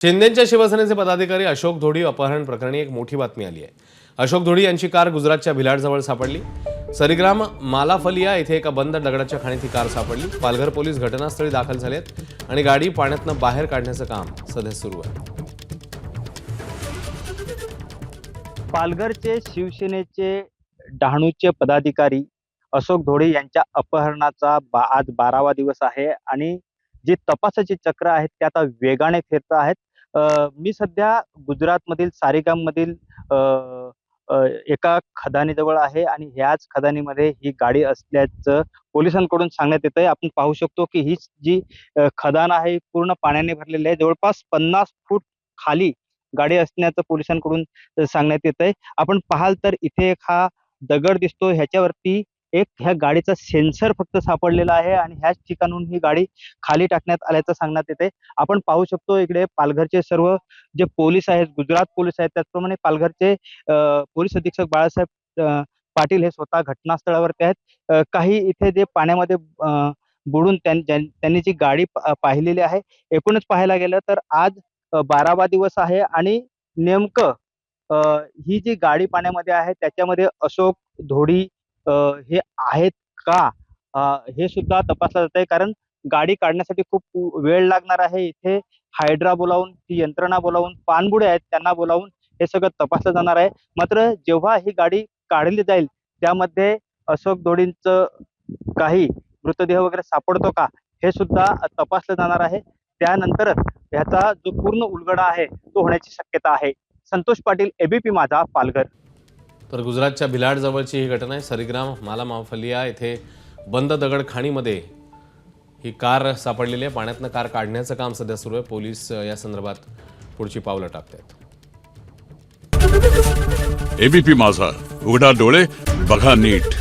शिंदेच्या शिवसेनेचे पदाधिकारी अशोक धोडी अपहरण प्रकरणी एक मोठी बातमी आली आहे। अशोक धोडी यांची कार गुजरातच्या भिलाडजवळ सापडली। सरीग्राम मालाफलिया येथे एका बंद दगडाच्या खाणीत ही कार सापडली। पालघर पोलीस घटनास्थळी दाखल झालेत आणि गाडी पाण्यातून बाहेर काढण्याचं काम सध्या सुरू आहे। पालघरचे शिवसेनेचे डहाणूचे पदाधिकारी अशोक धोडी यांच्या अपहरणाचा आज 12वा दिवस आहे आणि जी तपासाची चक्र आहेत ते आता वेगाने फिरत आहेत। मी सध्या गुजरातमधील सारीगाममधील एका खदानीजवळ आहे आणि ह्याच खदानीमध्ये ही गाडी असल्याचं पोलिसांकडून सांगण्यात येतंय। आपण पाहू शकतो की ही जी खदान आहे पूर्ण पाण्याने भरलेली आहे। जवळपास 50 फूट खाली गाडी असण्याचं पोलिसांकडून सांगण्यात येतंय। आपण पाहाल तर इथे एक हा दगड दिसतो, ह्याच्यावरती एक ह्या गाडीचा सेन्सर फक्त सापडलेला आहे आणि ह्याच ठिकाणून ही गाडी खाली टाकण्यात आल्याचं सांगण्यात येते। आपण पाहू शकतो इकडे पालघरचे सर्व जे पोलीस आहेत, गुजरात पोलीस आहेत, त्याचप्रमाणे पालघरचे पोलीस अधीक्षक बाळासाहेब पाटील हे स्वतः घटनास्थळावरती आहेत। काही इथे जे पाण्यामध्ये बुडून त्यांनी जी गाडी पाहिलेली आहे, एकूणच पाहायला गेलं तर आज 12वा दिवस आहे आणि नेमकं ही जी गाडी पाण्यामध्ये आहे त्याच्यामध्ये अशोक धोडी हे आहेत का, हे सुद्धा तपासलं जात आहे। कारण गाडी काढण्यासाठी खूप वेळ लागणार आहे। इथे हायड्रा बोलावून, ती यंत्रणा बोलावून, पाणबुडे आहेत त्यांना बोलावून हे सगळं तपासलं जाणार आहे। मात्र जेव्हा ही गाडी काढली जाईल त्यामध्ये अशोक धोडींचं काही मृतदेह वगैरे सापडतो का हे सुद्धा तपासलं जाणार आहे। त्यानंतरच ह्याचा जो पूर्ण उलगडा आहे तो होण्याची शक्यता आहे। संतोष पाटील, एबीपी माझा, पालघर। तर गुजरातच्या भिलाड जवळची ही घटना आहे। सरीग्राम मालाफलिया येथे बंद दगड खाणीमध्ये ही कार सापडलेली आहे। पाण्यातनं कार काढण्याचं काम सध्या सुरू आहे। पोलीस या संदर्भात पुढची पावलं टाकतात। एबीपी माझा, उघडा डोळे बघा नीट।